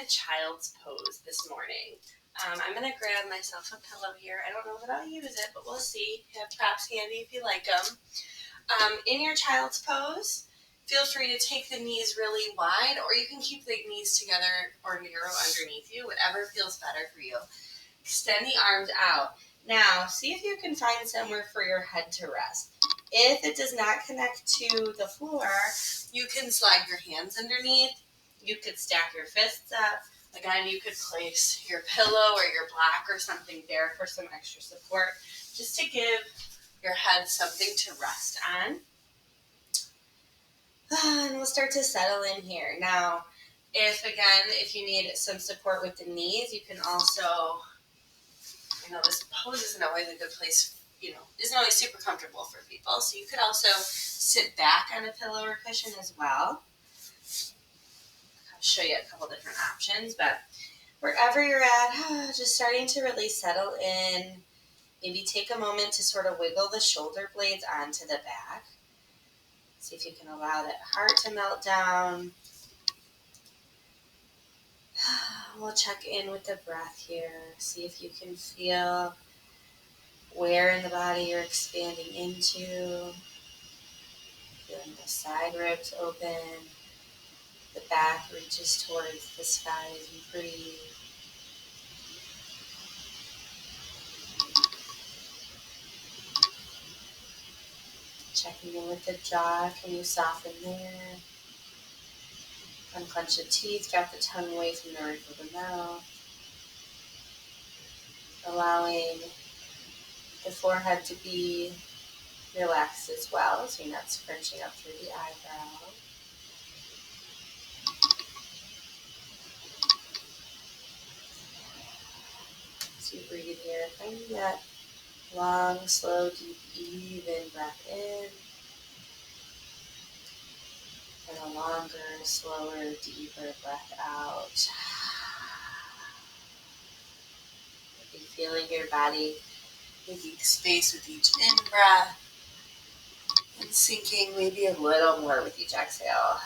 child's pose this morning. I'm going to grab myself a pillow here. I don't know that I'll use it, but we'll see. You have props handy if you like them. In your child's pose, feel free to take the knees really wide, or you can keep the knees together or narrow underneath you, whatever feels better for you. Extend the arms out. Now, see if you can find somewhere for your head to rest. If it does not connect to the floor, you can slide your hands underneath. You could stack your fists up. Again, you could place your pillow or your block or something there for some extra support, just to give your head something to rest on. And we'll start to settle in here. Now, if you need some support with the knees, you can also, this pose isn't always a good place, isn't always super comfortable for people. So you could also sit back on a pillow or cushion as well. I'll show you a couple different options, but wherever you're at, just starting to really settle in. Maybe take a moment to sort of wiggle the shoulder blades onto the back. See if you can allow that heart to melt down. We'll check in with the breath here. See if you can feel where in the body you're expanding into. Feeling the side ribs open. The back reaches towards the sky as you breathe. Checking in with the jaw. Can you soften there? Unclench the teeth. Drop the tongue away from the roof of the mouth. Allowing the forehead to be relaxed as well, so you're not scrunching up through the eyebrow. As you breathe here, finding that long, slow, deep, even breath in, and a longer, slower, deeper breath out. Maybe feeling your body making space with each in-breath and sinking maybe a little more with each exhale.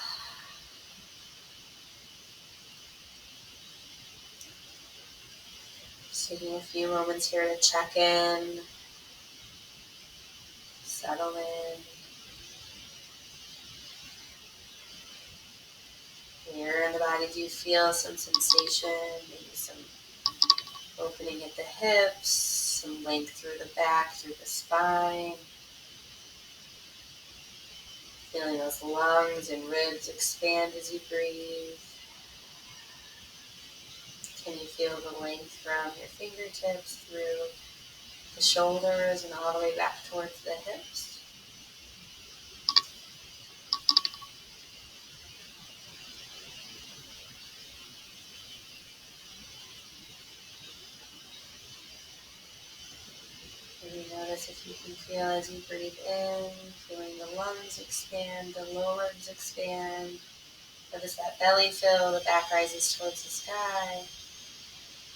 Just taking a few moments here to check in, settle in. Where in the body do you feel some sensation, maybe some opening at the hips, some length through the back, through the spine. Feeling those lungs and ribs expand as you breathe. Can you feel the length from your fingertips through the shoulders and all the way back towards the hips? Maybe notice if you can feel as you breathe in, feeling the lungs expand, the lower ribs expand. Notice that belly fill, the back rises towards the sky.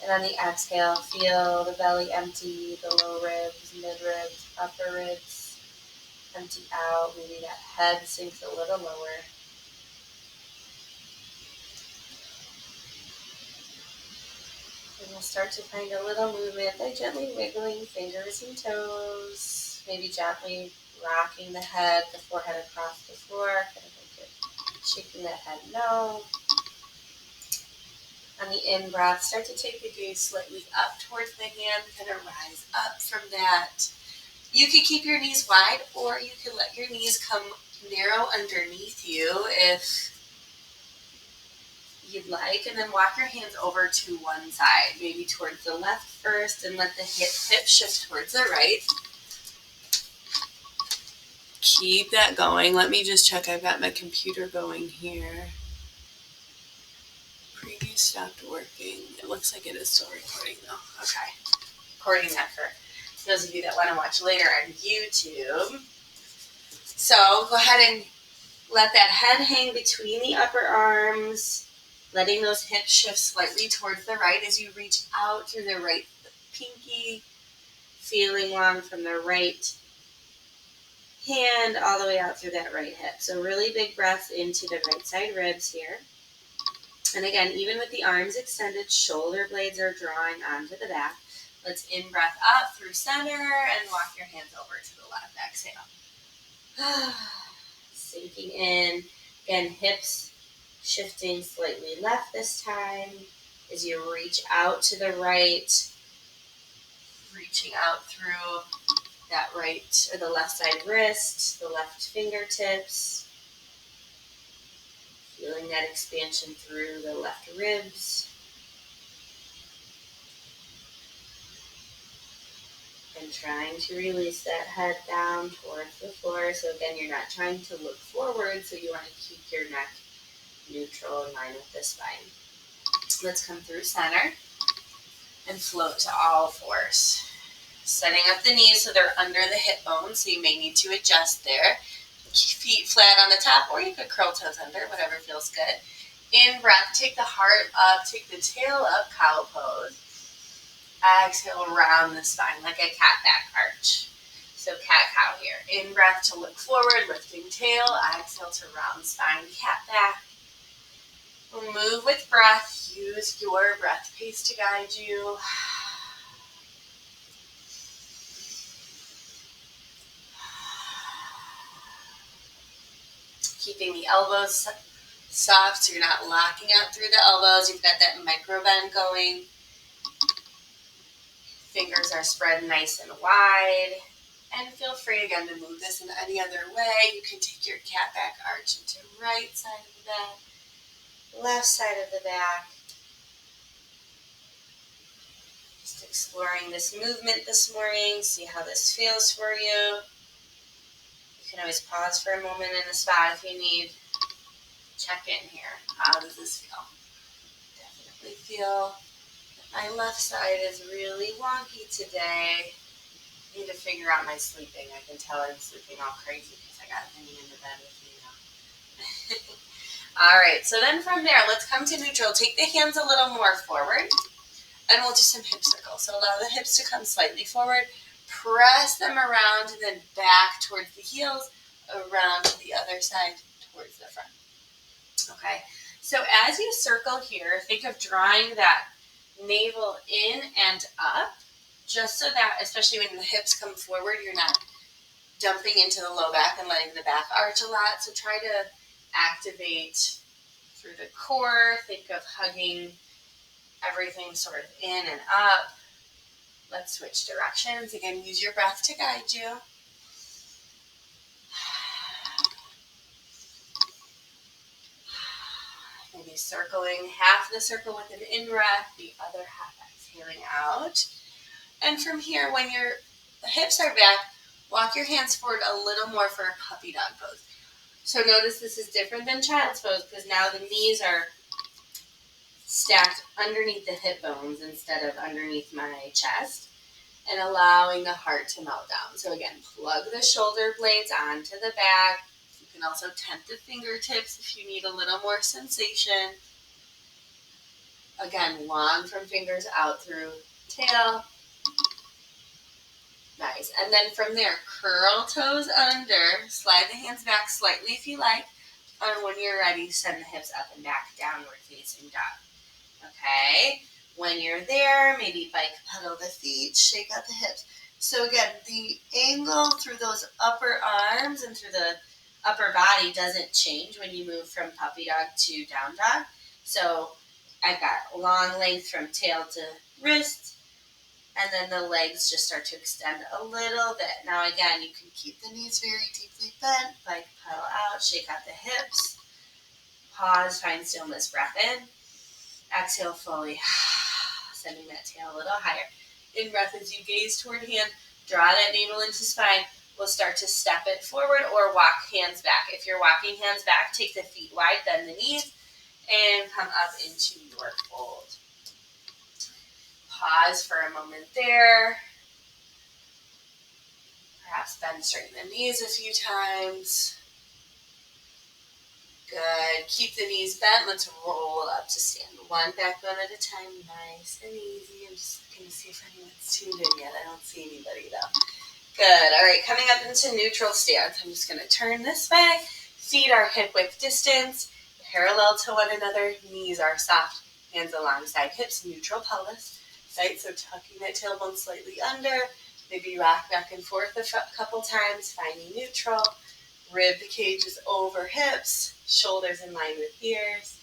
And on the exhale, feel the belly empty, the low ribs, mid ribs, upper ribs empty out. Maybe that head sinks a little lower. And we'll start to find a little movement by gently wiggling fingers and toes. Maybe gently rocking the head, the forehead across the floor. Kind of like you're shaking that head no. On the in-breath, start to take the gaze slightly up towards the hand, kind of rise up from that. You could keep your knees wide, or you can let your knees come narrow underneath you if you'd like, and then walk your hands over to one side, maybe towards the left first, and let the hip shift towards the right. Keep that going. Let me just check. I've got my computer going here. Preview stopped working. It looks like it is still recording though. Okay. Recording that for those of you that want to watch later on YouTube. So go ahead and let that head hang between the upper arms, letting those hips shift slightly towards the right as you reach out through the right pinky, feeling long from the right hand all the way out through that right hip. So really big breaths into the right side ribs here. And again, even with the arms extended, shoulder blades are drawing onto the back. Let's in-breath up through center and walk your hands over to the left. Exhale. Sinking in. Again, hips shifting slightly left this time as you reach out to the right, reaching out through that right or the left side wrist, the left fingertips, feeling that expansion through the left ribs. And trying to release that head down towards the floor. So again, you're not trying to look forward, so you want to keep your neck neutral in line with the spine. Let's come through center and float to all fours. Setting up the knees so they're under the hip bones, so you may need to adjust there. Feet flat on the top, or you could curl toes under, whatever feels good. In breath, take the heart up, take the tail up, cow pose. Exhale, round the spine like a cat back arch. So cat-cow here. In breath to look forward, lifting tail. Exhale to round spine, cat back. We'll move with breath. Use your breath pace to guide you. Keeping the elbows soft so you're not locking out through the elbows. You've got that micro bend going. Fingers are spread nice and wide. And feel free again to move this in any other way. You can take your cat back arch into right side of the back, left side of the back. Just exploring this movement this morning. See how this feels for you. You can always pause for a moment in the spot if you need. Check in here. How does this feel? Definitely feel that my left side is really wonky today. I need to figure out my sleeping. I can tell I'm sleeping all crazy because I got Vinny in the bed with me now. All right, so then from there, let's come to neutral. Take the hands a little more forward, and we'll do some hip circles. So allow the hips to come slightly forward. Press them around and then back towards the heels, around to the other side towards the front. Okay, so as you circle here, think of drawing that navel in and up, just so that, especially when the hips come forward, you're not dumping into the low back and letting the back arch a lot. So try to activate through the core. Think of hugging everything sort of in and up. Let's switch directions. Again, use your breath to guide you. Maybe circling half the circle with an in-breath, the other half exhaling out. And from here, when your hips are back, walk your hands forward a little more for a puppy dog pose. So notice this is different than child's pose because now the knees are stacked underneath the hip bones instead of underneath my chest, and allowing the heart to melt down. So again, plug the shoulder blades onto the back. You can also tent the fingertips if you need a little more sensation. Again, long from fingers out through tail. Nice. And then from there, curl toes under. Slide the hands back slightly if you like. And when you're ready, send the hips up and back, downward facing dog. Okay? When you're there, maybe bike pedal the feet, shake out the hips. So again, the angle through those upper arms and through the upper body doesn't change when you move from puppy dog to down dog. So I've got long length from tail to wrist, and then the legs just start to extend a little bit. Now again, you can keep the knees very deeply bent, bike pedal out, shake out the hips, pause, find stillness, breath in, exhale fully, sending that tail a little higher. In breath as you gaze toward hand, draw that navel into spine. We'll start to step it forward or walk hands back. If you're walking hands back, take the feet wide, bend the knees, and come up into your fold. Pause for a moment there. Perhaps bend, straighten the knees a few times. Good. Keep the knees bent. Let's roll up to stand. One backbone at a time. Nice and easy. I'm just looking to see if anyone's tuned in yet. I don't see anybody though. Good. All right. Coming up into neutral stance. I'm just going to turn this way. Feet are hip width distance. parallel to one another. Knees are soft, hands alongside hips, neutral pelvis, right? So tucking that tailbone slightly under, maybe rock back and forth a couple times, finding neutral. Rib cage is over hips, shoulders in line with ears.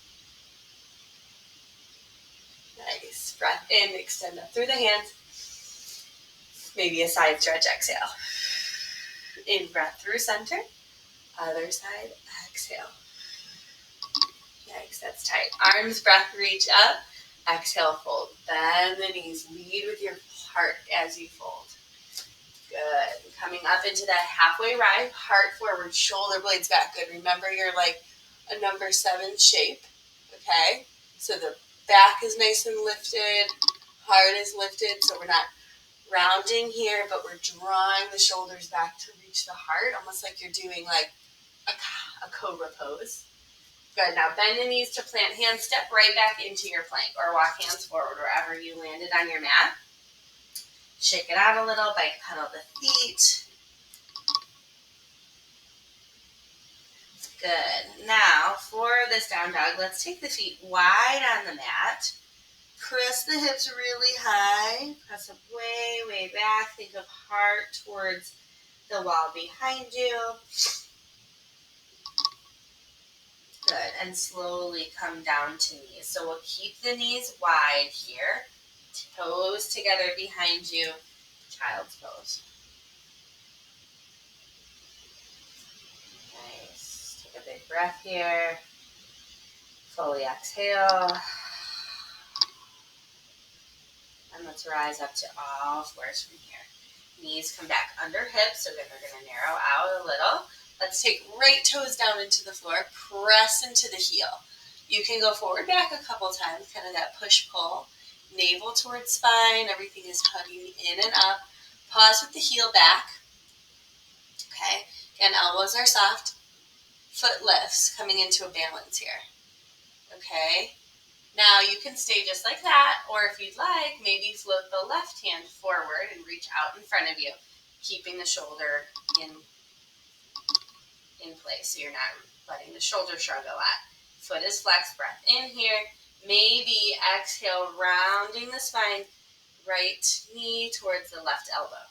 Nice. Breath in, extend up through the hands. Maybe a side stretch, exhale. In breath through center. Other side, exhale. Nice, that's tight. Arms, breath, reach up. Exhale, fold. Bend the knees. Lead with your heart as you fold. Good. Coming up into that halfway ride. Heart forward, shoulder blades back. Good. Remember you're like a number 7 shape. Okay? So the back is nice and lifted. Heart is lifted. So we're not rounding here, but we're drawing the shoulders back to reach the heart. Almost like you're doing like a cobra pose. Good. Now bend the knees to plant hands. Step right back into your plank or walk hands forward wherever you landed on your mat. Shake it out a little. Bike pedal the feet. Good. Now for this down dog, let's take the feet wide on the mat. Press the hips really high. Press them way, way back. Think of heart towards the wall behind you. Good. And slowly come down to knees. So we'll keep the knees wide here. Toes together behind you. Child's pose. Nice. Take a big breath here. Fully exhale. And let's rise up to all fours from here. Knees come back under hips. So then we're going to narrow out a little. Let's take right toes down into the floor. Press into the heel. You can go forward, back a couple times, kind of that push-pull. Navel towards spine. Everything is hugging in and up. Pause with the heel back. Okay. Again, elbows are soft. Foot lifts, coming into a balance here. Okay. Now you can stay just like that, or if you'd like, maybe float the left hand forward and reach out in front of you, keeping the shoulder in place so you're not letting the shoulder shrug a lot. Foot is flexed, breath in here. Maybe exhale, rounding the spine, right knee towards the left elbow.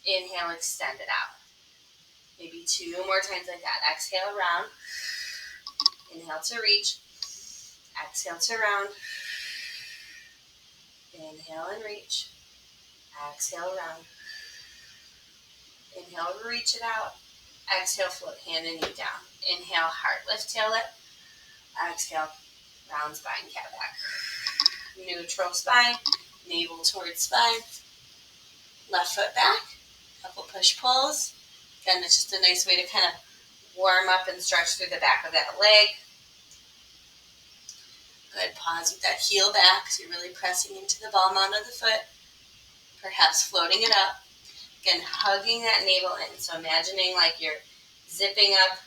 Inhale, extend it out. Maybe 2 more times like that. Exhale, round. Inhale to reach. Exhale to round. Inhale and reach. Exhale, round. Inhale, reach it out. Exhale, float hand and knee down. Inhale, heart lift, tail lift. Exhale, round spine, cat back. Neutral spine, navel towards spine. Left foot back. Couple push pulls. Again, it's just a nice way to kind of warm up and stretch through the back of that leg. Good. Pause with that heel back. So you're really pressing into the ball mount of the foot. Perhaps floating it up. Again, hugging that navel in. So imagining like you're zipping up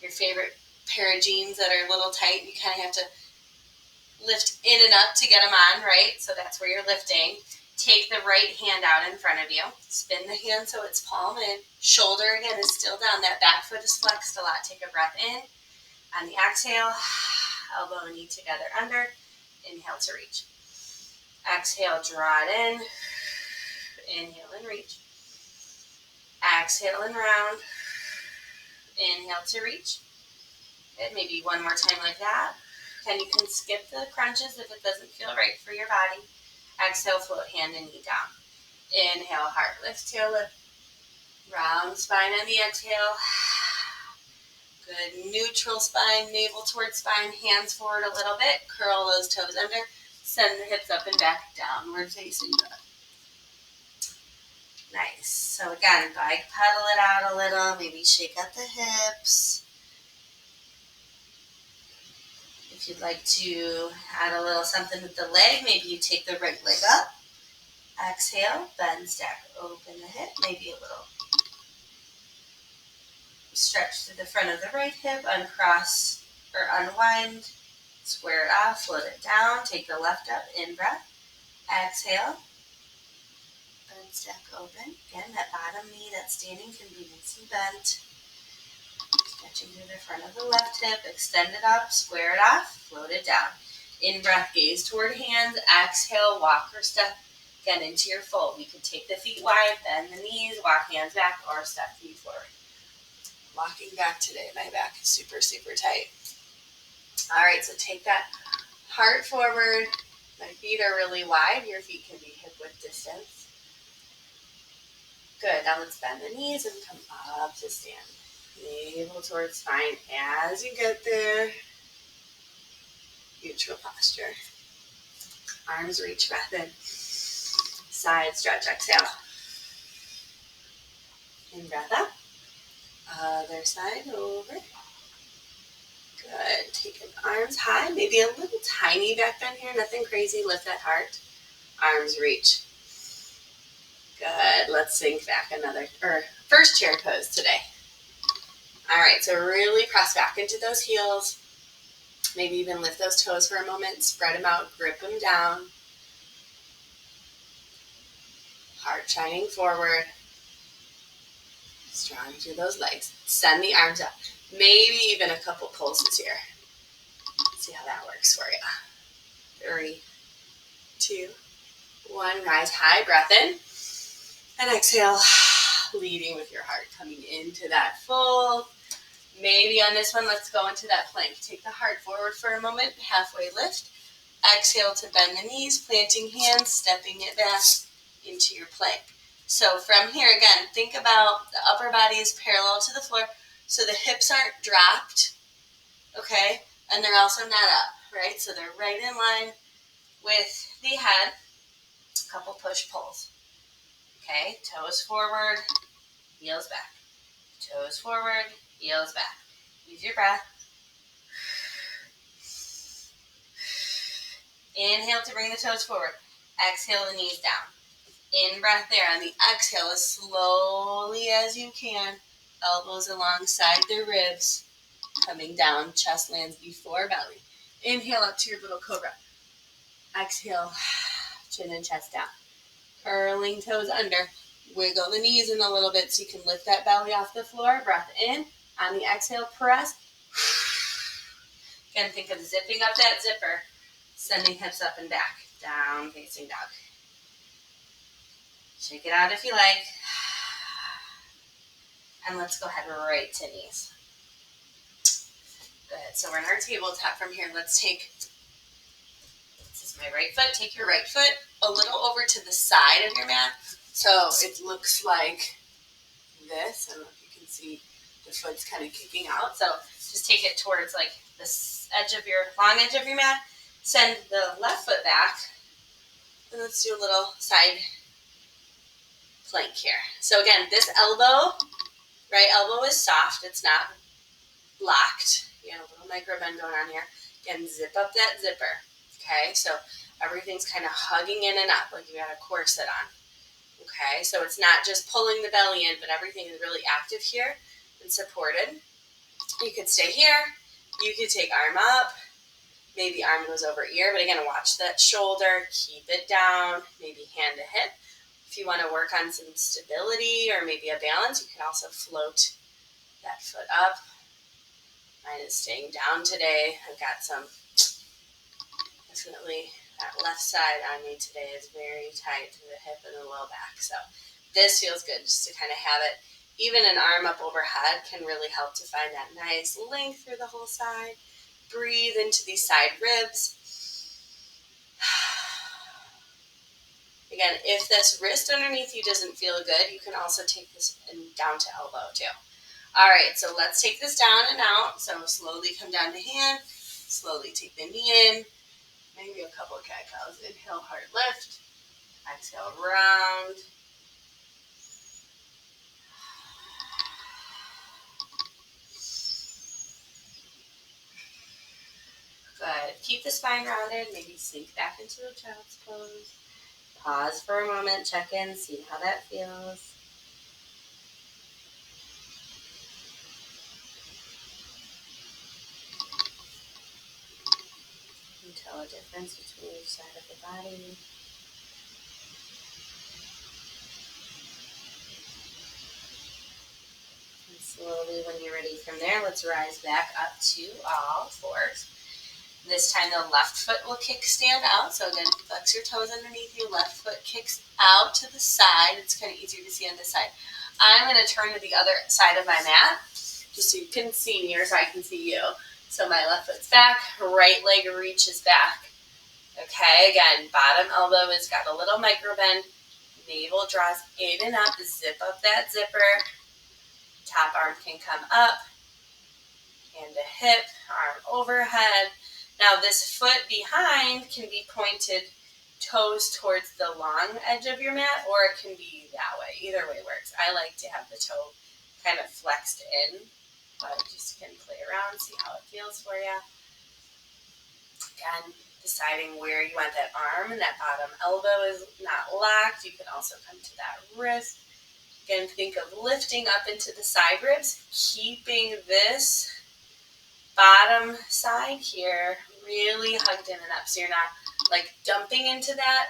your favorite pair of jeans that are a little tight. You kind of have to lift in and up to get them on, right? So that's where you're lifting. Take the right hand out in front of you. Spin the hand so it's palm in. Shoulder, again, is still down. That back foot is flexed a lot. Take a breath in. On the exhale, elbow and knee together under. Inhale to reach. Exhale, draw it in. Inhale and reach. Exhale and round. Inhale to reach. Good. Maybe one more time like that. And you can skip the crunches if it doesn't feel right for your body. Exhale, float hand and knee down. Inhale, heart lift, tail lift. Round spine on the exhale. Good. Neutral spine, navel towards spine, hands forward a little bit. Curl those toes under. Send the hips up and back, downward facing dog. Nice. So again, bike pedal it out a little. Maybe shake out the hips. If you'd like to add a little something with the leg, maybe you take the right leg up. Exhale, bend, stack, open the hip. Maybe a little stretch to the front of the right hip, uncross or unwind, square it off, float it down, take the left up, in breath. Exhale, bend, stack, open. Again, that bottom knee, that standing can be nice and bent. Stretching through the front of the left hip. Extend it up, square it off, float it down. In-breath, gaze toward hands. Exhale, walk or step again into your fold. You can take the feet wide, bend the knees, walk hands back, or step feet forward. Walking back today, my back is super, super tight. All right, so take that heart forward. My feet are really wide. Your feet can be hip-width distance. Good. Now let's bend the knees and come up to stand. Navel towards spine. As you get there, neutral posture. Arms reach, breath in. Side stretch, exhale. In, breath up. Other side, over. Good. Taking arms high. Maybe a little tiny back bend here. Nothing crazy. Lift that heart. Arms reach. Good. Let's sink back first chair pose today. All right, so really press back into those heels. Maybe even lift those toes for a moment. Spread them out, grip them down. Heart shining forward. Strong through those legs. Send the arms up. Maybe even a couple pulses here. See how that works for you. 3, 2, 1. Rise high, breath in. And exhale, leading with your heart, coming into that fold. Maybe on this one, let's go into that plank. Take the heart forward for a moment, halfway lift. Exhale to bend the knees, planting hands, stepping it back into your plank. So from here, again, think about the upper body is parallel to the floor, so the hips aren't dropped, okay? And they're also not up, right? So they're right in line with the head. A couple push-pulls. Okay, toes forward, heels back. Toes forward, heels back. Use your breath. Inhale to bring the toes forward. Exhale the knees down. In breath there. On the exhale, as slowly as you can. Elbows alongside the ribs. Coming down, chest lands before belly. Inhale up to your little cobra. Exhale, chin and chest down. Curling toes under. Wiggle the knees in a little bit so you can lift that belly off the floor. Breath in. On the exhale, press. Again, think of zipping up that zipper. Sending hips up and back. Down facing dog. Shake it out if you like. And let's go ahead right to knees. Good. So we're in our tabletop from here. Let's take, this is my right foot. Take your right foot a little over to the side of your mat. So it looks like this. I don't know if you can see the foot's kind of kicking out. So just take it towards like this long edge of your mat. Send the left foot back. And let's do a little side plank here. So again, this elbow, right elbow is soft. It's not locked. You have a little micro bend going on here. Again, zip up that zipper. Okay, so everything's kind of hugging in and up like you got a corset on. Okay, so it's not just pulling the belly in, but everything is really active here and supported. You could stay here. You could take arm up. Maybe arm goes over ear, but again, watch that shoulder. Keep it down. Maybe hand to hip. If you want to work on some stability or maybe a balance, you can also float that foot up. Mine is staying down today. I've got some, definitely that left side on me today is very tight to the hip and the low back. So this feels good just to kind of have it. Even an arm up overhead can really help to find that nice length through the whole side. Breathe into these side ribs. Again, if this wrist underneath you doesn't feel good, you can also take this down to elbow too. All right, so let's take this down and out. So slowly come down to hand. Slowly take the knee in. Maybe a couple of cat-cows. Inhale, heart lift. Exhale, round. Good. Keep the spine rounded. Maybe sink back into a child's pose. Pause for a moment. Check in. See how that feels. And tell a difference between each side of the body. And Slowly, when you're ready from there, let's rise back up to all fours. This time the left foot will kickstand out. So again, flex your toes underneath you. Left foot kicks out to the side. It's kind of easier to see on this side. I'm going to turn to the other side of my mat just so you can see me or so I can see you. So my left foot's back, right leg reaches back. Okay, again, bottom elbow has got a little micro bend. Navel draws in and up. Zip up that zipper. Top arm can come up. Hand to hip, arm overhead. Now this foot behind can be pointed toes towards the long edge of your mat, or it can be that way. Either way works. I like to have the toe kind of flexed in, but just can play around, see how it feels for you. Again, deciding where you want that arm and that bottom elbow is not locked. You can also come to that wrist. Again, think of lifting up into the side ribs, keeping this bottom side here really hugged in and up. So you're not like dumping into that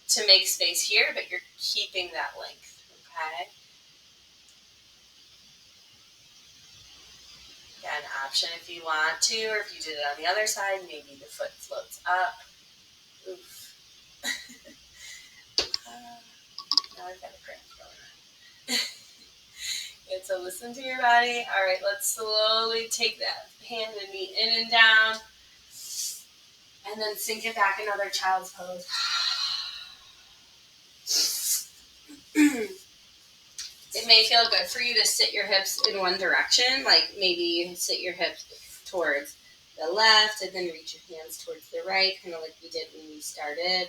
to make space here, but you're keeping that length, okay? Again, option if you want to, or if you did it on the other side, maybe the foot floats up. Oof. Now I've got a cramp going on. Good, so listen to your body. All right, let's slowly take that hand and knee in and down. And then sink it back, another child's pose. It may feel good for you to sit your hips in one direction, like maybe you sit your hips towards the left and then reach your hands towards the right, kind of like we did when we started.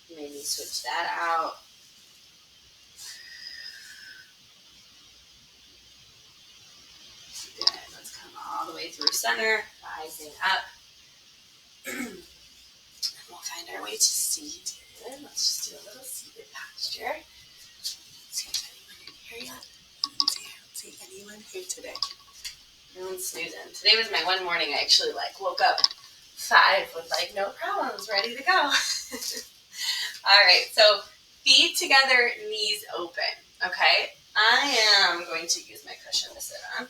Maybe switch that out. Good. Let's come all the way through center, rising up. And we'll find our way to seated. Let's just do a little seated posture. See if anyone in here yet. I don't see anyone here today. No one's snoozing. Today was my one morning I actually woke up 5 with no problems, ready to go. All right, so feet together, knees open. Okay, I am going to use my cushion to sit on.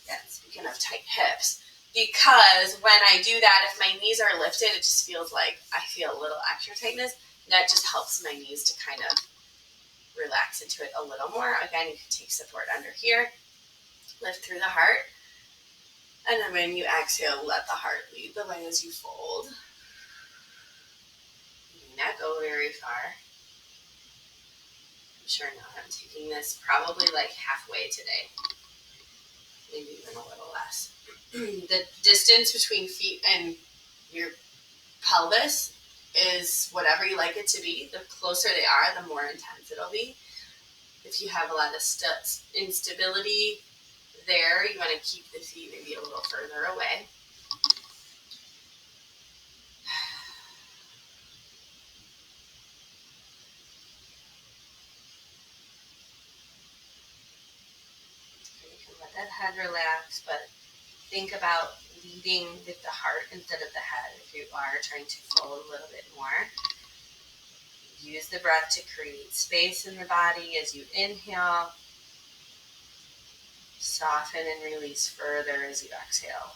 Yeah, speaking of tight hips, because when I do that, if my knees are lifted, it just feels like I feel a little extra tightness. That just helps my knees to kind of relax into it a little more. Again, you can take support under here, lift through the heart, and then when you exhale, let the heart lead the way as you fold. You may not go very far. I'm sure now I'm taking this probably halfway today, maybe even a little less. The distance between feet and your pelvis is whatever you like it to be. The closer they are, the more intense it'll be. If you have a lot of instability there, you want to keep the feet maybe a little further away. You can let that head relax, but think about leading with the heart instead of the head. If you are trying to fold a little bit more, use the breath to create space in the body as you inhale. Soften and release further as you exhale.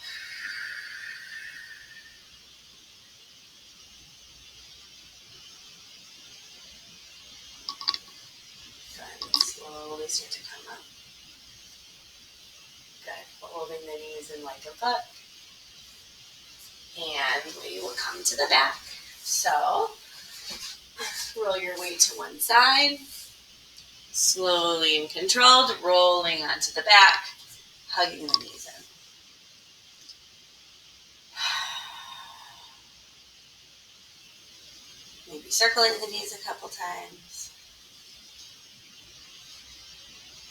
Good. Slowly start to come up. Good. Holding the knees in like a butt. And we will come to the back. So, roll your weight to one side. Slowly and controlled, rolling onto the back, hugging the knees in. Maybe circling the knees a couple times.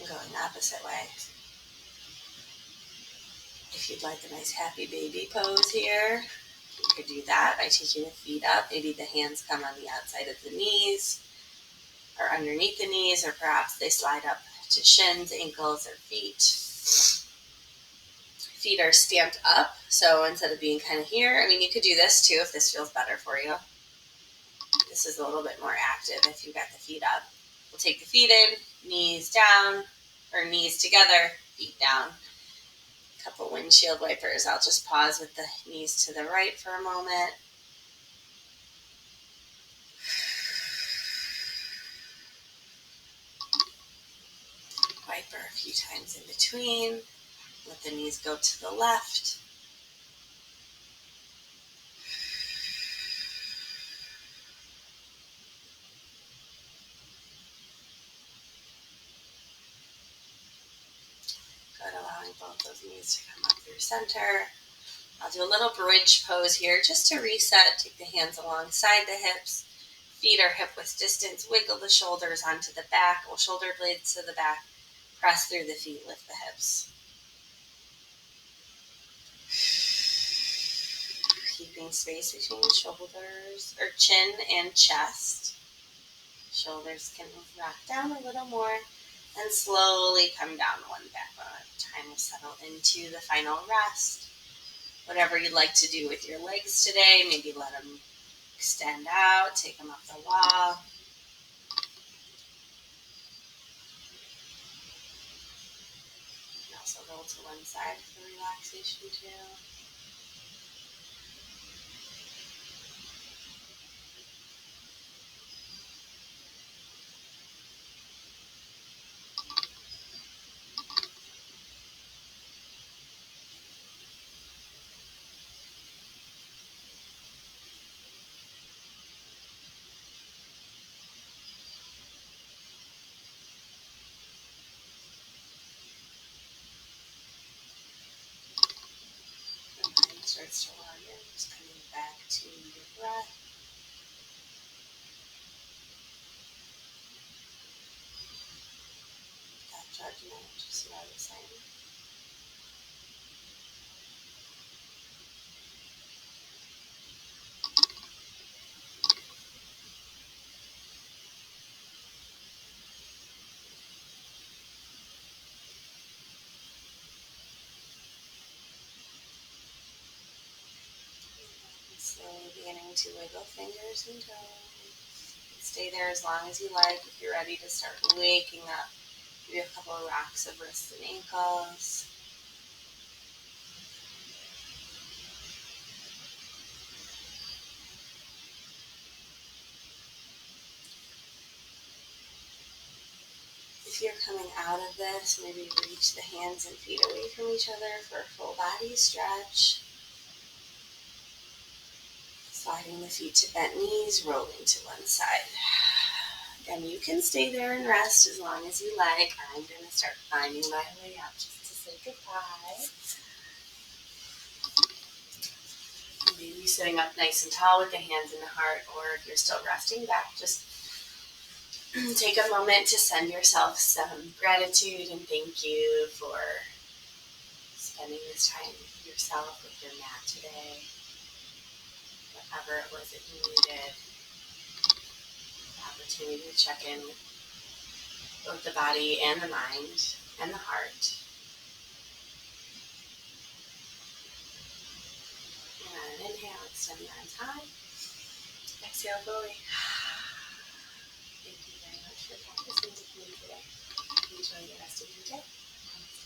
And going opposite ways. If you'd like a nice happy baby pose here, you could do that by taking the feet up. Maybe the hands come on the outside of the knees or underneath the knees, or perhaps they slide up to shins, ankles, or feet. Feet are stamped up, so instead of being kind of here, you could do this too if this feels better for you. This is a little bit more active if you've got the feet up. We'll take the feet in, Knees down, or knees together, feet down. A couple windshield wipers. I'll just pause with the knees to the right for a moment. Wiper a few times in between. Let the knees go to the left. Good, allowing both those knees to come up through center. I'll do a little bridge pose here just to reset. Take the hands alongside the hips. Feet are hip width distance. Wiggle the shoulders onto the back, or shoulder blades to the back. Press through the feet, lift the hips. Keeping space between shoulders, or chin and chest. Shoulders can rock down a little more and slowly come down one back one at a time. We'll settle into the final rest. Whatever you'd like to do with your legs today, maybe let them extend out, take them up the wall. And also roll to one side for relaxation too. Starts to wander, just coming back to your breath. Without judgment, just noticing. And slowly beginning to wiggle fingers and toes. Stay there as long as you like. If you're ready to start waking up, maybe a couple of rocks of wrists and ankles. If you're coming out of this, maybe reach the hands and feet away from each other for a full body stretch. Sliding the feet to bent knees, rolling to one side. Again, you can stay there and rest as long as you like. I'm going to start climbing my way up just to say goodbye. Maybe sitting up nice and tall with the hands in the heart, or if you're still resting back, just take a moment to send yourself some gratitude and thank you for spending this time with yourself, with your mat today. Whatever it was that you needed, the opportunity to check in with both the body and the mind and the heart. And inhale, extend the arms high. Exhale, fully. Thank you very much for practicing with me today. Enjoy the rest of your day.